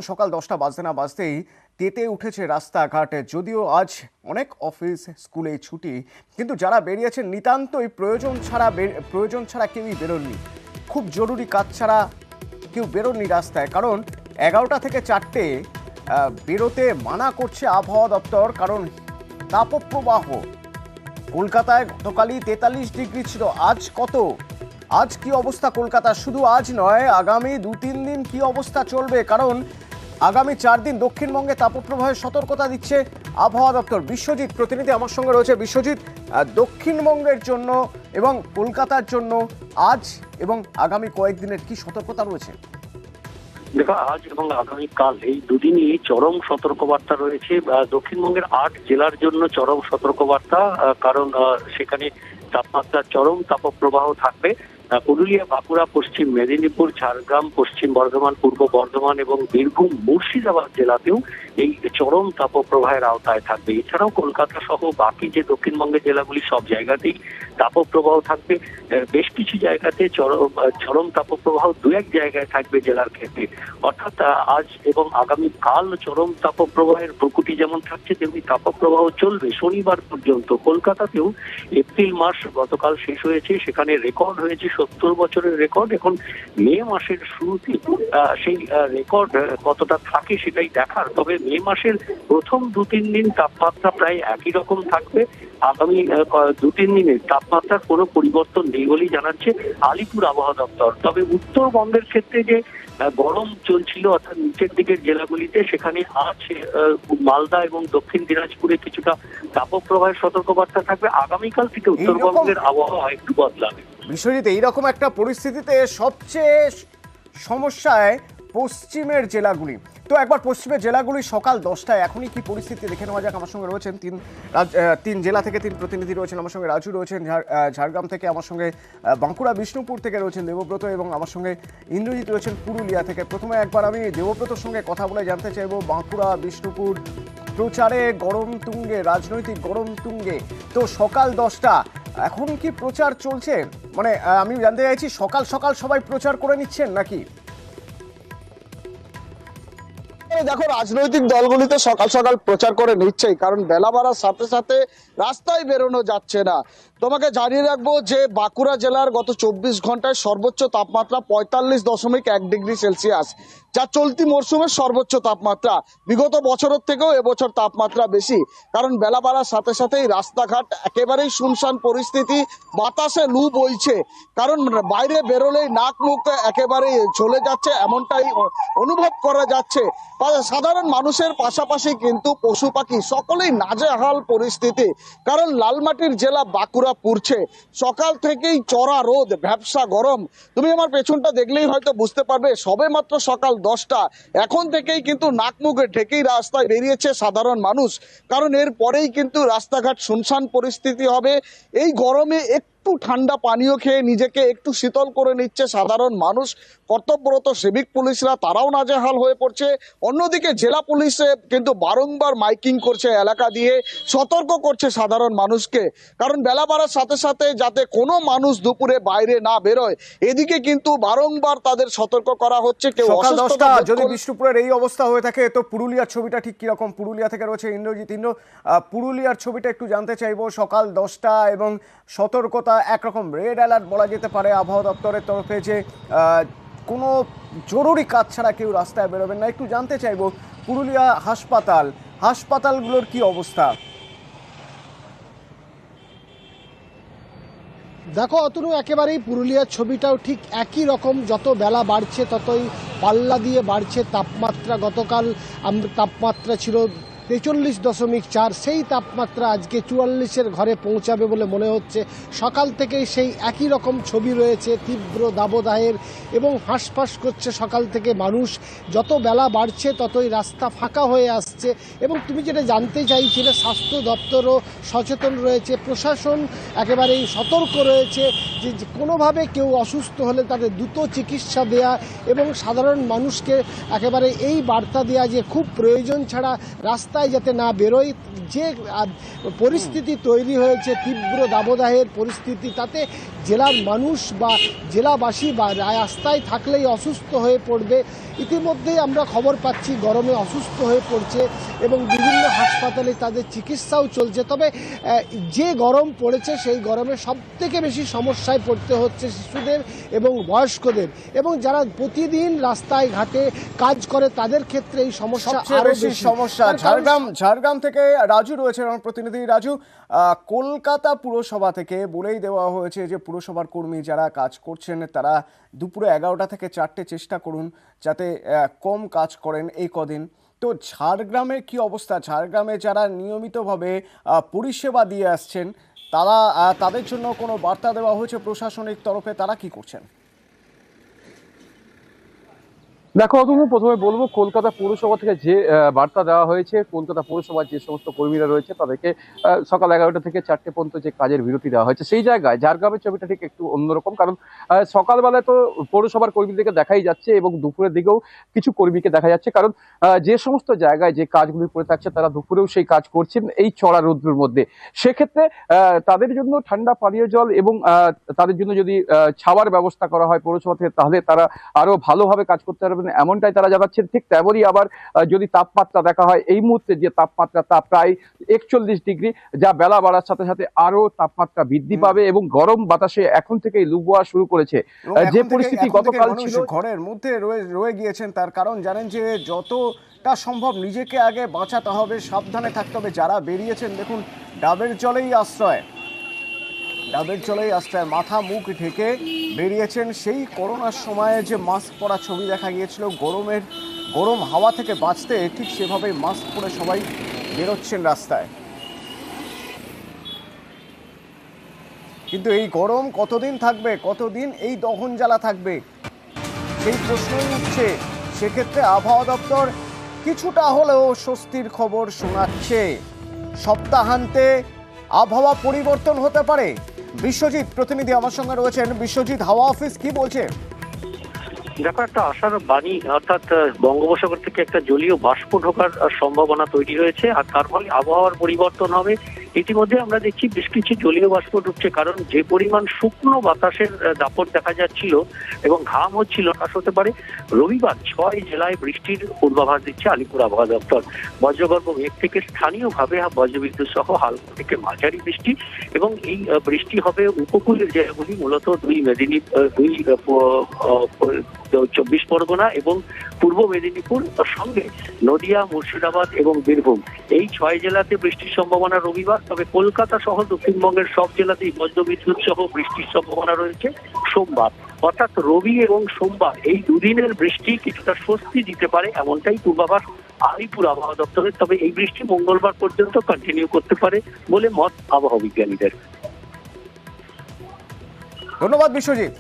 সকাল 10টা বাজতে না বাজতেই তেতে উঠেছে রাস্তাঘাটে। যদিও আজ অনেক অফিস স্কুলে ছুটি, কিন্তু যারা বেরিয়েছেন নিতান্তই প্রয়োজন ছাড়া কেউই বেরোননি। খুব জরুরি কাজ ছাড়া কেউ বেরোননি রাস্তায়, কারণ 11টা থেকে 4টে বেরোতে মানা করছে আবহাওয়া দপ্তর। কারণ তাপপ্রবাহ কলকাতায় গতকালই 43 ডিগ্রি ছিল। আজ কত? আজ কি অবস্থা কলকাতা? শুধু আজ নয়, আগামী 2-3 দিন কি অবস্থা চলবে? কারণ আগামী 4 দিন দক্ষিণবঙ্গে তাপপ্রবাহের সতর্কতা দিচ্ছে আবহাওয়া দপ্তর। বিশ্বজিৎ প্রতিনিধি আমার সঙ্গে রয়েছে। বিশ্বজিৎ, দক্ষিণবঙ্গের জন্য এবং কলকাতার জন্য আজ এবং আগামী কয়েকদিনের কি সতর্কতা রয়েছে? দেখো, আজ এবং আগামীকাল এই দুদিনই চরম সতর্কবার্তা রয়েছে। দক্ষিণবঙ্গের 8 জেলার জন্য চরম সতর্কবার্তা, কারণ সেখানে তাপমাত্রার চরম তাপপ্রবাহ থাকবে। পুরুলিয়া, বাঁকুড়া, পশ্চিম মেদিনীপুর, ঝাড়গ্রাম, পশ্চিম বর্ধমান, পূর্ব বর্ধমান এবং বীরভূম, মুর্শিদাবাদ জেলাতেও এই চরম তাপপ্রবাহের আওতায় থাকবে। এছাড়াও কলকাতা সহ বাকি যে দক্ষিণবঙ্গের জেলাগুলি সব জায়গাতেই তাপপ্রবাহ থাকবে। বেশ কিছু জায়গাতে চরম তাপপ্রবাহ 2-1 জায়গায় থাকবে জেলার ক্ষেত্রে। অর্থাৎ আজ এবং আগামীকাল চরম তাপপ্রবাহের প্রকৃতি যেমন থাকছে, তেমনি তাপপ্রবাহ চলবে শনিবার পর্যন্ত। কলকাতাতেও এপ্রিল মাস গতকাল শেষ হয়েছে, সেখানে রেকর্ড হয়েছে 70 বছরের রেকর্ড। এখন মে মাসের শুরুতে সেই রেকর্ড কতটা থাকে সেটাই দেখার। তবে মে মাসের প্রথম 2-3 দিন তাপমাত্রা প্রায় একই রকম থাকবে। আগামী 2-3 দিনের তাপমাত্রার কোনো পরিবর্তন নেই বলেই জানাচ্ছে আলিপুর আবহাওয়া দপ্তর। তবে উত্তরবঙ্গের ক্ষেত্রে যে গরম চলছিল অর্থাৎ নিচের দিকের জেলাগুলিতে, সেখানে আজ মালদা এবং দক্ষিণ দিনাজপুরে কিছুটা তাপপ্রবাহের সতর্কবার্তা থাকবে। আগামীকাল থেকে উত্তরবঙ্গের আবহাওয়া একটু বদলাবে। বিশ্বজিৎ, এইরকম একটা পরিস্থিতিতে সবচেয়ে সমস্যায় পশ্চিমের জেলাগুলি। তো একবার পশ্চিমের জেলাগুলি সকাল 10টায় এখনই কি পরিস্থিতি দেখে নেওয়া যাক। আমার সঙ্গে রয়েছেন তিন জেলা থেকে 3 প্রতিনিধি রয়েছেন। আমার সঙ্গে রাজু রয়েছেন ঝাড়গ্রাম থেকে, আমার সঙ্গে বাঁকুড়া বিষ্ণুপুর থেকে রয়েছেন দেবব্রত, এবং আমার সঙ্গে ইন্দ্রজিৎ রয়েছেন পুরুলিয়া থেকে। প্রথমে একবার আমি দেবব্রতর সঙ্গে কথা বলে জানতে চাইবো, বাঁকুড়া বিষ্ণুপুর প্রচারে গরম তুঙ্গে, রাজনৈতিক গরম তুঙ্গে। তো সকাল 10টা, এখন কি প্রচার চলছে? মানে আমি জানতে চাইছি, সকাল সকাল সবাই প্রচার করে নিচ্ছেন নাকি? দেখো, রাজনৈতিক দলগুলিতে সকাল সকাল প্রচার করে নিচ্ছেই, কারণ বেলা বাড়ার সাথে সাথে রাস্তায় বেরোনো যাচ্ছে না। তোমাকে জানিয়ে রাখবো যে বাঁকুড়া জেলার গত 24 ঘন্টায় সর্বোচ্চ তাপমাত্রা 45.1 ডিগ্রি সেলসিয়াস, যা চলতি মরশুমের সর্বোচ্চ তাপমাত্রা। বিগত বছরের থেকেও এবছর তাপমাত্রা বেশি, কারণ বেলা বাড়ার সাথে সাথেই রাস্তাঘাট একেবারেই শুনশান পরিস্থিতি। বাতাসে লু বইছে, কারণ বাইরে বেরোলেই নাক মুখ একেবারে চলে যাচ্ছে, এমনটাই অনুভব করা যাচ্ছে। সাধারণ মানুষের পাশাপাশি কিন্তু পশু পাখি সকলেই নাজেহাল পরিস্থিতি, কারণ লালমাটির জেলা বাঁকুড়া পুড়ছে। সকাল থেকেই চড়া রোদ, ভ্যাপসা গরম। তুমি আমার পেছনটা দেখলেই হয়তো বুঝতে পারবে, সবে মাত্র সকাল 10টা, এখন থেকেই কিন্তু নাক মুখ ঢেকেই রাস্তায় বেরিয়েছে সাধারণ মানুষ, কারণ এর পরেই কিন্তু রাস্তাঘাট শুনশান পরিস্থিতি হবে। এই গরমে একটু ঠান্ডা পানীয় খেয়ে নিজেকে একটু শীতল করে নিচ্ছে সাধারণ মানুষ। কর্তব্যরত সিভিক পুলিশরা তারাও নাজেহাল হয়ে পড়ছে। অন্যদিকে জেলা পুলিশে কিন্তু বারংবার মাইকিং করছে, এলাকা দিয়ে সতর্ক করছে সাধারণ মানুষকে, কারণ বেলা বাড়ার সাথে সাথে যাতে কোনো মানুষ দুপুরে বাইরে না বেরোয়, এদিকে কিন্তু বারংবার তাদের সতর্ক করা হচ্ছে। কেউ সকাল 10টা যদি বিষ্ণুপুরের এই অবস্থা হয়ে থাকে, তো পুরুলিয়ার ছবিটা ঠিক কিরকম? পুরুলিয়া থেকে রয়েছে ইন্দ্রজিৎ। পুরুলিয়ার ছবিটা একটু জানতে চাইবো। সকাল 10টা এবং সতর্কতা একরকম রেড অ্যালার্ট বলা যেতে পারে আবহাওয়া দপ্তরের তরফে, যে কোনো জরুরি কাজ ছাড়া কেউ রাস্তায় বেরোবেন না। একটু জানতে চাইবো পুরুলিয়া হাসপাতালগুলোর কি অবস্থা? দেখো অতনু, একেবারেই পুরুলিয়ার ছবিটাও ঠিক একই রকম। যত বেলা বাড়ছে ততই পাল্লা দিয়ে বাড়ছে তাপমাত্রা। গতকাল তাপমাত্রা ছিল 43.4, সেই তাপমাত্রা আজকে 44-এর ঘরে পৌঁছাবে বলে মনে হচ্ছে। সকাল থেকেই সেই একই রকম ছবি রয়েছে, তীব্র দাবদাহের, এবং হাঁসফাঁস করছে সকাল থেকে মানুষ। যত বেলা বাড়ছে ততই রাস্তা ফাঁকা হয়ে আসছে। এবং তুমি যেটা জানতে চাইছিলে, স্বাস্থ্য দপ্তরও সচেতন রয়েছে, প্রশাসন একেবারেই সতর্ক রয়েছে যে কোনোভাবে কেউ অসুস্থ হলে তাদের দ্রুত চিকিৎসা দেয়া, এবং সাধারণ মানুষকে একেবারে এই বার্তা দেয়া যে খুব প্রয়োজন ছাড়া রাস্তায় যাতে না বেরোয়। যে পরিস্থিতি তৈরি হয়েছে, তীব্র দাবদাহের পরিস্থিতি, তাতে জেলার মানুষ বা জেলাবাসী বা রাস্তায় থাকলেই অসুস্থ হয়ে পড়বে। ইতিমধ্যেই আমরা খবর পাচ্ছি গরমে অসুস্থ হয়ে পড়ছে এবং বিভিন্ন হাসপাতালে তাদের চিকিৎসাও চলছে। তবে যে গরম পড়েছে সেই গরমে সবথেকে বেশি সমস্যায় পড়তে হচ্ছে শিশুদের এবং বয়স্কদের, এবং যারা প্রতিদিন রাস্তায় ঘাটে কাজ করে তাদের ক্ষেত্রে এই সমস্যা আরো বেশি সমস্যা। ঝাড়গ্রাম থেকে রাজু রয়েছে, আমার প্রতিনিধি রাজু। কলকাতা পুরসভা থেকে বলেই দেওয়া হয়েছে যে পুরসভার কর্মী যারা কাজ করছেন তারা দুপুরে 11টা থেকে 4টে চেষ্টা করুন যাতে কম কাজ করেন এই কদিন। তো ঝাড়গ্রামের কি অবস্থা? ঝাড়গ্রামে যারা নিয়মিতভাবে পরিষেবা দিয়ে আসছেন তারা তাদের জন্য কোনো বার্তা দেওয়া হয়েছে প্রশাসনিক তরফে? তারা কি করছেন? দেখো অতনু, প্রথমে বলবো কলকাতা পৌরসভা থেকে যে বার্তা দেওয়া হয়েছে, কলকাতা পৌরসভার যে সমস্ত কর্মীরা রয়েছে তাদেরকে সকাল 11টা থেকে 4টে পর্যন্ত যে কাজের বিরতি দেওয়া হয়েছে, সেই জায়গায় ঝাড়গ্রামের ছবিটা ঠিক একটু অন্যরকম। কারণ সকালবেলায় তো পৌরসভার কর্মীদেরকে দেখাই যাচ্ছে এবং দুপুরের দিকেও কিছু কর্মীকে দেখা যাচ্ছে। কারণ যে সমস্ত জায়গায় যে কাজগুলি করে থাকছে তারা দুপুরেও সেই কাজ করছেন এই চড়া রৌদ্রের মধ্যে। সেক্ষেত্রে তাদের জন্য ঠান্ডা পানীয় জল এবং তাদের জন্য যদি ছাওয়ার ব্যবস্থা করা হয় পৌরসভা থেকে, তাহলে তারা আরো ভালোভাবে কাজ করতে পারবেন এমনটাই তারা জানাচ্ছেন। ঠিক তেমনই আবার যদি তাপমাত্রা দেখা হয়, এই মুহূর্তে যে তাপমাত্রা তা প্রায় 41 ডিগ্রি, যা বেলা বাড়ার সাথে সাথে আরো তাপমাত্রা বৃদ্ধি পাবে এবং গরম বাতাসে এখন থেকেই লু বোয়া শুরু করেছে। যে পরিস্থিতি গতকাল ছিল, ঘরের মধ্যে রয়ে গিয়েছেন, তার কারণ জানেন যে যতটা সম্ভব নিজেকে আগে বাঁচাতে হবে, সাবধানে থাকতে হবে। যারা বেরিয়েছেন দেখুন ডাবের জলেই আশ্রয়, মাথা মুখ ঢেকে বেরিয়েছেন। সেই করোনার সময়ে যে মাস্ক পরা ছবি দেখা গিয়েছিল, গরম হাওয়া থেকে বাঁচতে ঠিক সেভাবেই মাস্ক পরে সবাই বেরোচ্ছেন রাস্তায়। কিন্তু এই গরম কতদিন থাকবে, কতদিন এই দহন জ্বালা থাকবে, সেই প্রশ্নই উঠছে। সেক্ষেত্রে আবহাওয়া দপ্তর কিছুটা হলেও স্বস্তির খবর শোনাচ্ছে। সপ্তাহান্তে আবহাওয়া পরিবর্তন হতে পারে। বিশ্বজিৎ প্রতিনিধি আমার সঙ্গে রয়েছেন। বিশ্বজিৎ, হাওয়া অফিস কি বলছে? দেখো, একটা আশার বাণী, অর্থাৎ বঙ্গোপসাগর থেকে একটা জলীয় বাষ্প ঢোকার সম্ভাবনা তৈরি হয়েছে, আর তার ফলে আবহাওয়ার পরিবর্তন হবে। ইতিমধ্যে আমরা দেখছি বেশ কিছু জলীয় বাষ্প ঢুকছে, কারণ যে পরিমাণ শুকনো বাতাসের দাপট দেখা যাচ্ছিল এবং ঘাম হচ্ছিল, তা হতে পারে রবিবার 6 জেলায় বৃষ্টির পূর্বাভাস দিচ্ছে আলিপুর আবহাওয়া দপ্তর। বজ্রগর্ভ মেঘ থেকে স্থানীয়ভাবে বজ্রবিদ্যুৎ সহ হালকা থেকে মাঝারি বৃষ্টি, এবং এই বৃষ্টি হবে উপকূলের জেলাগুলি, মূলত 24 পরগনা এবং পূর্ব মেদিনীপুর, সঙ্গে নদিয়া, মুর্শিদাবাদ এবং বীরভূম। এই 6 জেলাতে বৃষ্টির সম্ভাবনা রবিবার। তবে কলকাতা সহ দক্ষিণবঙ্গের সব জেলাতেই বজ্রবিদ্যুৎ সহ বৃষ্টির সম্ভাবনা রয়েছে সোমবার। অর্থাৎ রবি এবং সোমবার এই দুদিনের বৃষ্টি কিছুটা স্বস্তি দিতে পারে, এমনটাই পূর্বাভাস আলিপুর আবহাওয়া দপ্তরের। তবে এই বৃষ্টি মঙ্গলবার পর্যন্ত কন্টিনিউ করতে পারে বলে মত আবহাওয়া বিজ্ঞানীদের। ধন্যবাদ বিশ্বজিৎ।